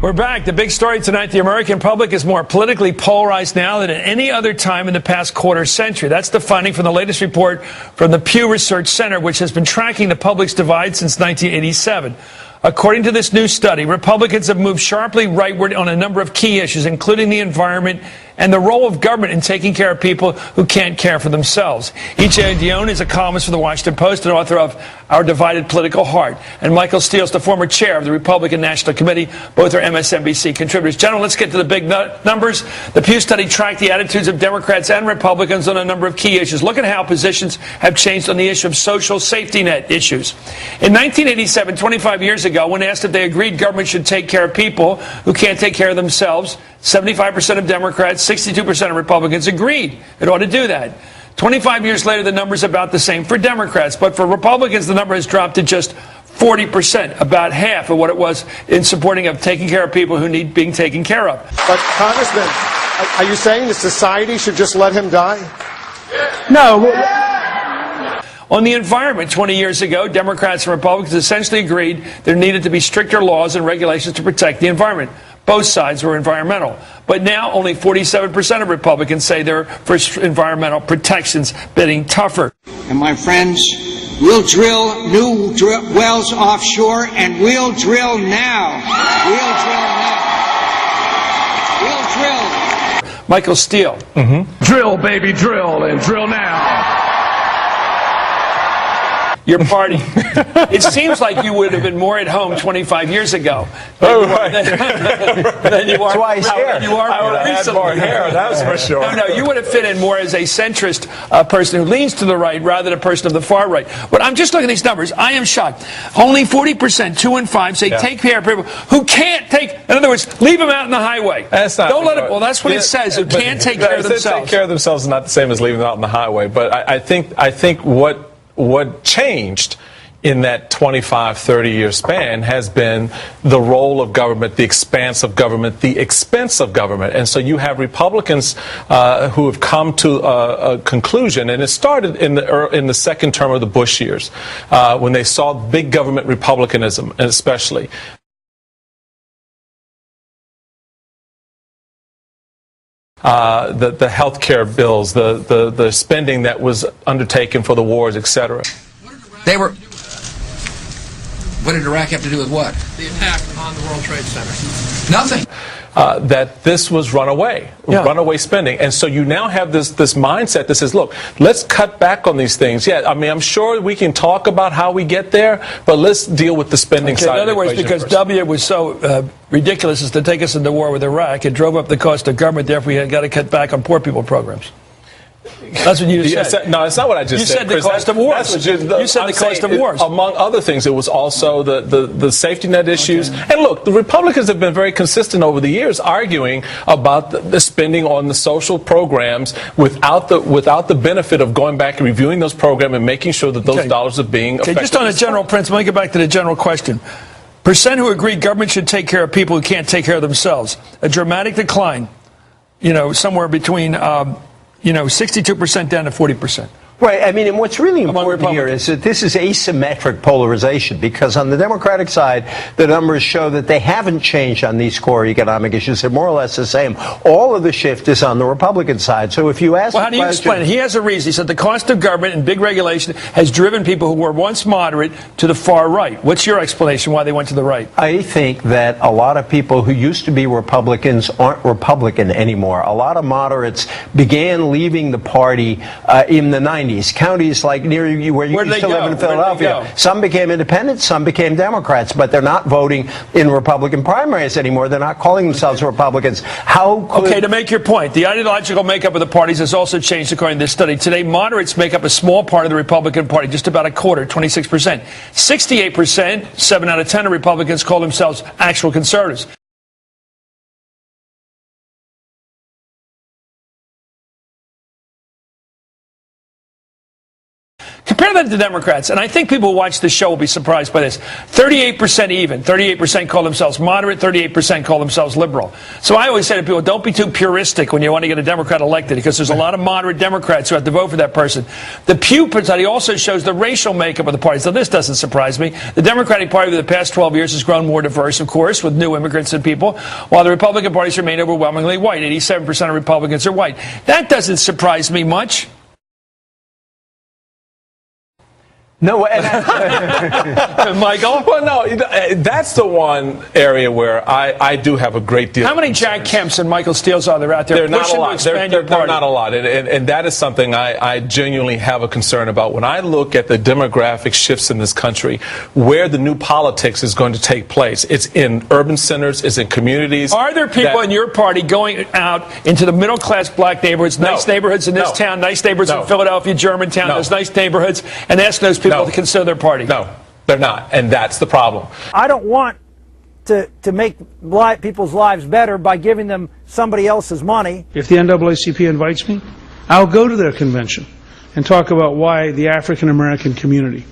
We're back. The big story tonight, the American public is more politically polarized now than at any other time in the past quarter century. That's the finding from the latest report from the Pew Research Center, which has been tracking the public's divide since 1987. According to this new study, Republicans have moved sharply rightward on a number of key issues, including the environment and the role of government in taking care of people who can't care for themselves. E.J. Dion is a columnist for the Washington Post and author of Our Divided Political Heart. And Michael Steele is the former chair of the Republican National Committee. Both are MSNBC contributors. Gentlemen, let's get to the big numbers. The Pew study tracked the attitudes of Democrats and Republicans on a number of key issues. Look at how positions have changed on the issue of social safety net issues. In 1987, 25 years ago, when asked if they agreed government should take care of people who can't take care of themselves, 75% of Democrats, 62% of Republicans agreed it ought to do that. 25 years later, the number's about the same for Democrats. But for Republicans, the number has dropped to just 40%, about half of what it was in supporting of taking care of people who need being taken care of. But, Congressman, are you saying the society should just let him die? No. On the environment, 20 years ago, Democrats and Republicans essentially agreed there needed to be stricter laws and regulations to protect the environment. Both sides were environmental. But now only 47% of Republicans say they're for environmental protections, bidding tougher. And my friends, we'll drill new wells offshore, and we'll drill now. We'll drill now. We'll drill. Michael Steele. Drill, baby, drill, and drill now. Your party. It seems like you would have been more at home 25 years ago than you are. Twice hair. You are I would have had more hair, that's for sure. No, you would have fit in more as a centrist person who leans to the right rather than a person of the far right. But I'm just looking at these numbers. I am shocked. Only 40%, 2 in 5, say take care of people who can't take. In other words, leave them out in the highway. That's not. Don't let it. Well, that's what it says. Who can't take care of themselves. Take care of themselves is not the same as leaving them out on the highway. But I think what changed in that 25, 30-year span has been the role of government, the expanse of government, the expense of government. And so you have Republicans who have come to a conclusion, and it started in the second term of the Bush years, when they saw big government republicanism, especially. The health care bills, the spending that was undertaken for the wars, etc. They were. What did Iraq have to do with what? The attack on the World Trade Center. Nothing. That this was runaway spending. And so you now have this mindset that says, look, let's cut back on these things. Yeah, I mean, I'm sure we can talk about how we get there, but let's deal with the spending side. In other words, because first. W was so ridiculous as to take us into war with Iraq, it drove up the cost of government. Therefore, we had got to cut back on poor people programs. That's what you just said. No, it's not what I just said. You said the cost of wars. You said the cost of wars. Among other things, it was also the safety net issues. Okay. And look, the Republicans have been very consistent over the years arguing about the spending on the social programs without the benefit of going back and reviewing those programs and making sure that those dollars are being effectively just on a general principle, let me get back to the general question. Percent who agree government should take care of people who can't take care of themselves. A dramatic decline, somewhere between 62% down to 40%. Right. I mean, and what's really important here is that this is asymmetric polarization, because on the Democratic side, the numbers show that they haven't changed on these core economic issues. They're more or less the same. All of the shift is on the Republican side. So if you ask how do you explain it? He has a reason. He said the cost of government and big regulation has driven people who were once moderate to the far right. What's your explanation why they went to the right? I think that a lot of people who used to be Republicans aren't Republican anymore. A lot of moderates began leaving the party in the 90s. Counties like near you where you used to live in Philadelphia. Some became independents, some became Democrats, but they're not voting in Republican primaries anymore. They're not calling themselves Republicans. Okay, to make your point, the ideological makeup of the parties has also changed according to this study. Today, moderates make up a small part of the Republican Party, just about a quarter, 26%. 68%, 7 out of 10 of Republicans call themselves actual conservatives. Compare that at the Democrats, and I think people who watch the show will be surprised by this. 38% even. 38% call themselves moderate, 38% call themselves liberal. So I always say to people, don't be too puristic when you want to get a Democrat elected, because there's a lot of moderate Democrats who have to vote for that person. The Pew study also shows the racial makeup of the party. So this doesn't surprise me. The Democratic Party over the past 12 years has grown more diverse, of course, with new immigrants and people, while the Republican parties remain overwhelmingly white. 87% of Republicans are white. That doesn't surprise me much. No, Michael? Well, no, that's the one area where I do have a great deal. How many Jack Kemps and Michael Steeles are there out there? They're not a lot. They're not a lot. And that is something I genuinely have a concern about. When I look at the demographic shifts in this country, where the new politics is going to take place, it's in urban centers, it's in communities. Are there people in your party going out into the middle-class black neighborhoods, nice neighborhoods in this town, nice neighborhoods in Philadelphia, Germantown, those nice neighborhoods, and ask those people to consider their party? No, they're not, and that's the problem. I don't want to make people's lives better by giving them somebody else's money. If the NAACP invites me, I'll go to their convention and talk about why the African American community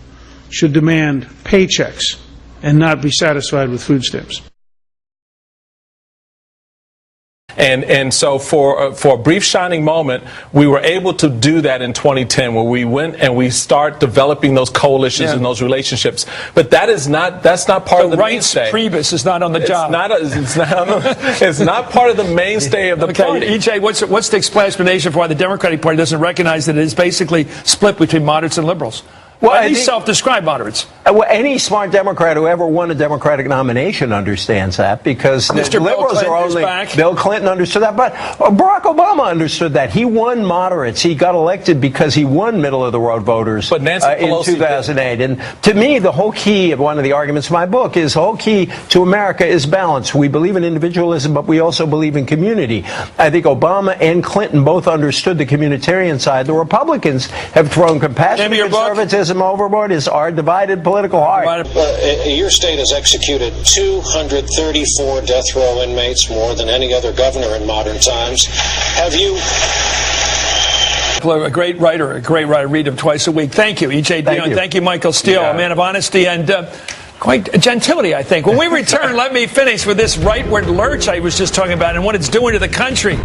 should demand paychecks and not be satisfied with food stamps. And so for a brief shining moment, we were able to do that in 2010, where we went and we start developing those coalitions and those relationships. But that's not part of the mainstay. Priebus is not on the job. It's not part of the mainstay of the party. EJ, what's the explanation for why the Democratic Party doesn't recognize that it is basically split between moderates and liberals? Well, these self-described moderates. Well, any smart Democrat who ever won a Democratic nomination understands that, because Mr. liberals are only. Bill Clinton understood that, but Barack Obama understood that. He won moderates. He got elected because he won middle-of-the-road voters in 2008. And to me, the whole key of one of the arguments of my book is the whole key to America is balance. We believe in individualism, but we also believe in community. I think Obama and Clinton both understood the communitarian side. The Republicans have thrown compassion and conservatism overboard. Is our divided political heart. Your state has executed 234 death row inmates, more than any other governor in modern times. Have you... A great writer, read him twice a week. Thank you, E.J. Dionne. Thank you, Michael Steele, a man of honesty and quite gentility, I think. When we return, let me finish with this rightward lurch I was just talking about and what it's doing to the country.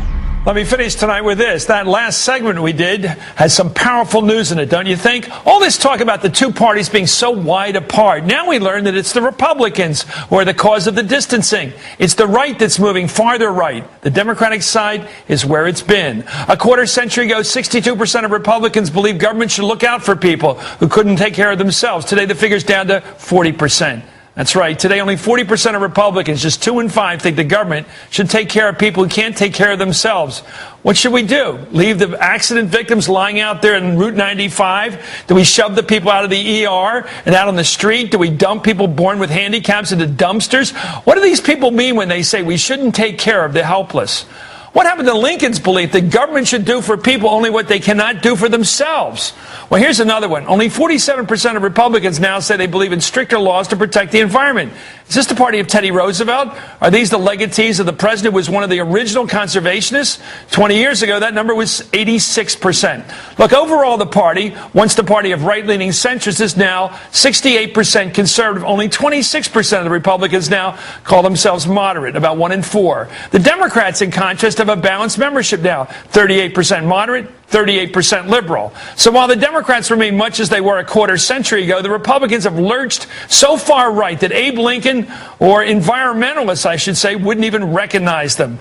Let me finish tonight with this. That last segment we did has some powerful news in it, don't you think? All this talk about the two parties being so wide apart. Now we learn that it's the Republicans who are the cause of the distancing. It's the right that's moving farther right. The Democratic side is where it's been. A quarter century ago, 62% of Republicans believed government should look out for people who couldn't take care of themselves. Today, the figure's down to 40%. That's right. Today, only 40% of Republicans, just 2 in 5, think the government should take care of people who can't take care of themselves. What should we do? Leave the accident victims lying out there in Route 95? Do we shove the people out of the ER and out on the street? Do we dump people born with handicaps into dumpsters? What do these people mean when they say we shouldn't take care of the helpless? What happened to Lincoln's belief that government should do for people only what they cannot do for themselves? Well, here's another one. Only 47% of Republicans now say they believe in stricter laws to protect the environment. Is this the party of Teddy Roosevelt? Are these the legatees of the president who was one of the original conservationists? 20 years ago, that number was 86%. Look, overall, the party, once the party of right-leaning centrists, is now 68% conservative. Only 26% of the Republicans now call themselves moderate, about 1 in 4. The Democrats, in contrast, have a balanced membership now, 38% moderate, 38% liberal. So while the Democrats remain much as they were a quarter century ago, the Republicans have lurched so far right that Abe Lincoln, or environmentalists, I should say, wouldn't even recognize them.